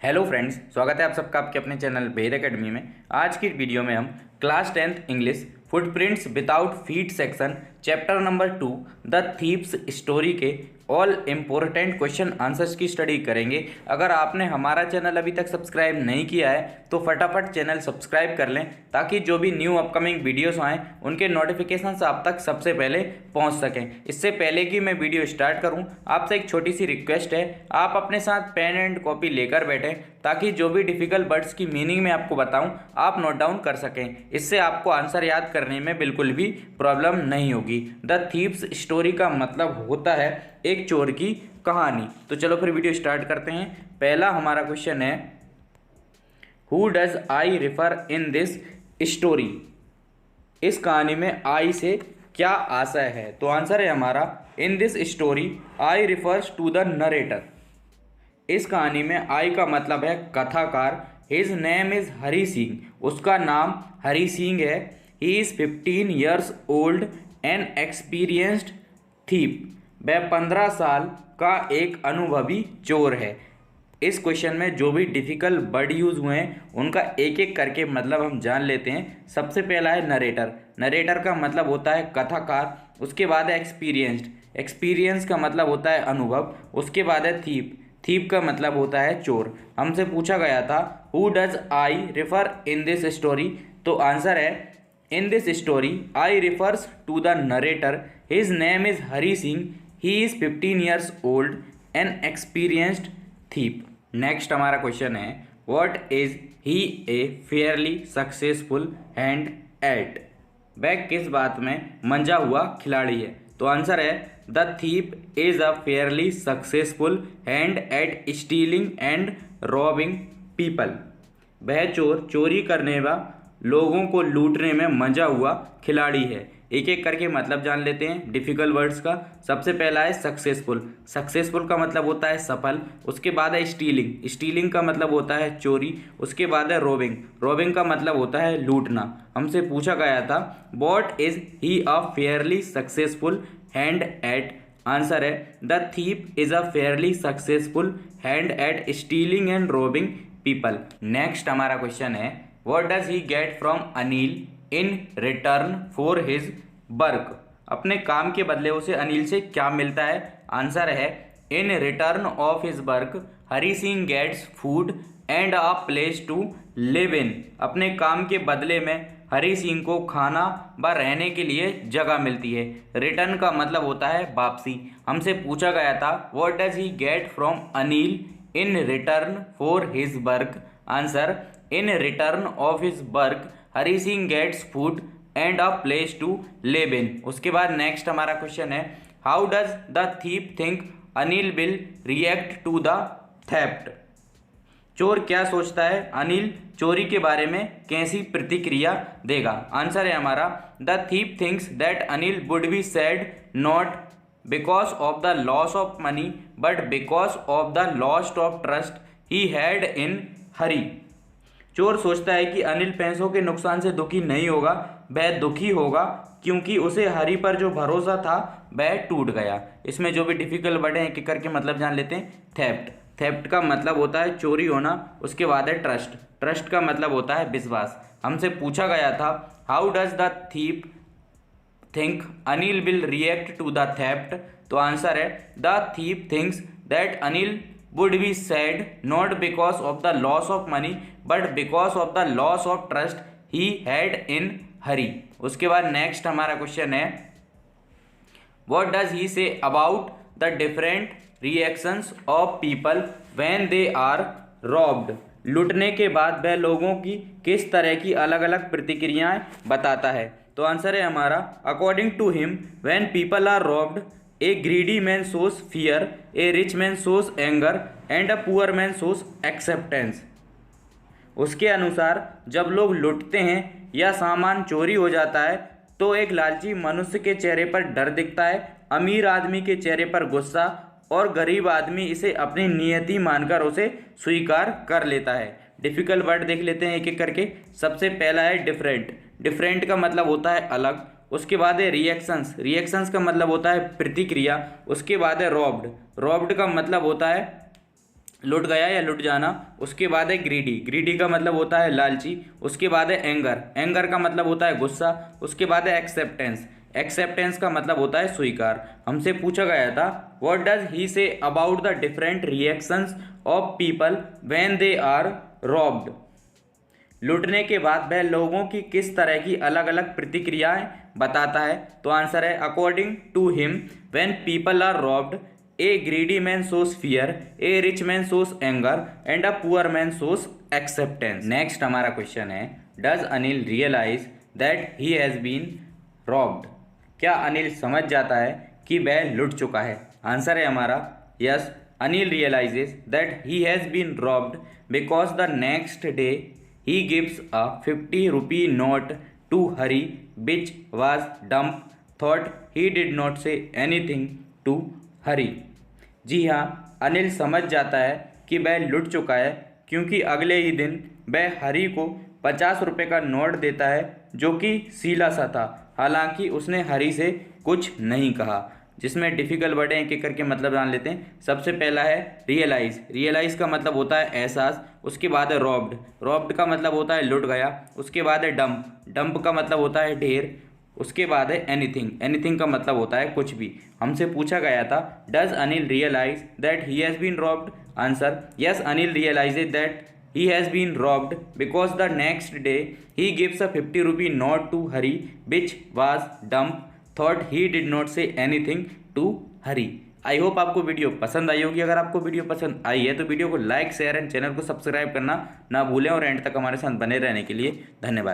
Hello friends, स्वागत है आप सबका आपके अपने चैनल वेद एकेडमी में। आज की वीडियो में हम class 10th English footprints without feet section chapter number 2 the thieves story के ऑल इम्पोर्टेंट क्वेश्चन आंसर्स की स्टडी करेंगे। अगर आपने हमारा चैनल अभी तक सब्सक्राइब नहीं किया है तो फटाफट चैनल सब्सक्राइब कर लें ताकि जो भी न्यू अपकमिंग वीडियोस आएँ उनके नोटिफिकेशंस आप तक सबसे पहले पहुंच सकें। इससे पहले कि मैं वीडियो स्टार्ट करूं, आपसे एक छोटी सी रिक्वेस्ट है, आप अपने साथ पेन एंड कॉपी लेकर बैठें ताकि जो भी डिफ़िकल्ट वर्ड्स की मीनिंग मैं आपको बताऊं आप नोट डाउन कर सकें। इससे आपको आंसर याद करने में बिल्कुल भी प्रॉब्लम नहीं होगी। द थीव्स स्टोरी का मतलब होता है एक चोर की कहानी। तो चलो फिर वीडियो स्टार्ट करते हैं। पहला हमारा क्वेश्चन है, who does I refer in this story. इस कहानी में आई से क्या आशय है? तो आंसर है हमारा, in this story I refers to the narrator. इस कहानी में आई का मतलब है कथाकार। His name is Hari Singh, उसका नाम हरी सिंह है। He is 15 years old an experienced thief. वह 15 साल का एक अनुभवी चोर है। इस क्वेश्चन में जो भी डिफ़िकल्ट वर्ड यूज़ हुए हैं उनका एक एक करके मतलब हम जान लेते हैं। सबसे पहला है नरेटर। नरेटर का मतलब होता है कथाकार। उसके बाद है एक्सपीरियंस्ड। एक्सपीरियंस का मतलब होता है अनुभव। उसके बाद है थीप। थीप का मतलब होता है चोर। हमसे पूछा गया था who does I refer in this story. तो आंसर है, in this story I refers to the narrator. His name is Hari Singh. He is 15 years old an experienced thief. Next हमारा क्वेश्चन है, what is he a fairly successful hand at. वह किस बात में मंजा हुआ खिलाड़ी है? तो आंसर है, the thief is a fairly successful hand at stealing and robbing people. वह चोर चोरी करने व लोगों को लूटने में मंजा हुआ खिलाड़ी है। एक एक करके मतलब जान लेते हैं डिफ़िकल्ट वर्ड्स का। सबसे पहला है सक्सेसफुल। सक्सेसफुल का मतलब होता है सफल। उसके बाद है स्टीलिंग। स्टीलिंग का मतलब होता है चोरी। उसके बाद है रोबिंग। रोबिंग का मतलब होता है लूटना। हमसे पूछा गया था what is he a fairly successful hand at. Answer है, the thief is a fairly successful hand at stealing and robbing people. Next हमारा क्वेश्चन है, what does he get from Anil in return for his work. अपने काम के बदले उसे अनिल से क्या मिलता है? आंसर है, in return of his work Hari Singh gets food and a place to live in. अपने काम के बदले में हरी सिंह को खाना व रहने के लिए जगह मिलती है। रिटर्न का मतलब होता है वापसी। हमसे पूछा गया था what does he get from Anil in return for his work. Answer, in return of his work Hari Singh gets food and a place to live in. उसके बाद नेक्स्ट हमारा क्वेश्चन है, how does the thief think Anil will react to the theft. चोर क्या सोचता है अनिल चोरी के बारे में कैसी प्रतिक्रिया देगा? आंसर है हमारा, the thief thinks that Anil would be sad not because of the loss of money but because of the loss of trust he had in Hari. चोर सोचता है कि अनिल पैसों के नुकसान से दुखी नहीं होगा, वह दुखी होगा क्योंकि उसे हरी पर जो भरोसा था वह टूट गया। इसमें जो भी डिफिकल्ट वर्ड हैं एक एक करके मतलब जान लेते हैं। थेफ्ट। थेफ्ट का मतलब होता है चोरी होना। उसके बाद है ट्रस्ट। ट्रस्ट का मतलब होता है विश्वास। हमसे पूछा गया था how does the thief think Anil will react to the theft. तो आंसर है, the thief thinks that Anil would be sad not because of the loss of money but because of the loss of trust he had in hurry। उसके बाद next हमारा question है, what does he say about the different reactions of people when they are robbed। लूटने के बाद वह लोगों की किस तरह की अलग अलग प्रतिक्रियाएं बताता है? तो आंसर है हमारा, according to him when people are robbed a greedy man shows fear, a rich man shows anger and a poor man shows acceptance. उसके अनुसार जब लोग लुटते हैं या सामान चोरी हो जाता है तो एक लालची मनुष्य के चेहरे पर डर दिखता है, अमीर आदमी के चेहरे पर गुस्सा और गरीब आदमी इसे अपनी नियति मानकर उसे स्वीकार कर लेता है। डिफ़िकल्ट वर्ड देख लेते हैं एक एक करके। सबसे पहला है डिफरेंट। डिफरेंट का मतलब होता है अलग। उसके बाद है रिएक्शंस। रिएक्शंस का मतलब होता है प्रतिक्रिया। उसके बाद है रॉब्ड। रॉब्ड का मतलब होता है लुट गया या लुट जाना। उसके बाद है ग्रीडी, ग्रीडी का मतलब होता है लालची। उसके बाद है एंगर, एंगर का मतलब होता है गुस्सा। उसके बाद है एक्सेप्टेंस, एक्सेप्टेंस का मतलब होता है स्वीकार। हमसे पूछा गया था what does he say about the different reactions of people when they are robbed. लूटने के बाद वह लोगों की किस तरह की अलग अलग प्रतिक्रियाएं बताता है। तो आंसर है according to him when people are robbed a greedy man shows fear, a rich man shows anger and a poor man shows acceptance. Next हमारा क्वेश्चन है does Anil realise that he has been robbed. क्या अनिल समझ जाता है कि वह लुट चुका है। आंसर है हमारा yes, Anil realises that he has been robbed because the next day he gives a 50 rupee note to Hari which was dump, thought he did not say anything to Hari। जी हाँ, अनिल समझ जाता है कि वह लुट चुका है क्योंकि अगले ही दिन वह हरी को 50 रुपये का नोट देता है जो कि सीला सा था। हालांकि उसने हरी से कुछ नहीं कहा। जिसमें डिफिकल्ट वर्ड हैं एक एक करके मतलब जान लेते हैं। सबसे पहला है रियलाइज, रियलाइज का मतलब होता है एहसास। उसके बाद है रॉब्ड, रॉब्ड का मतलब होता है लुट गया। उसके बाद है डंप, डंप का मतलब होता है ढेर। उसके बाद है एनीथिंग, एनीथिंग का मतलब होता है कुछ भी। हमसे पूछा गया था does Anil realise that he has been robbed. Answer yes, Anil realises that he has been robbed because the next day he gives a 50 rupee note to Hari which was dumb, thought he did not say anything to Hari। I hope आपको video पसंद आई होगी। अगर आपको video पसंद आई है तो video को like share and channel को सब्सक्राइब करना ना भूलें और एंड तक हमारे साथ बने रहने के लिए धन्यवाद।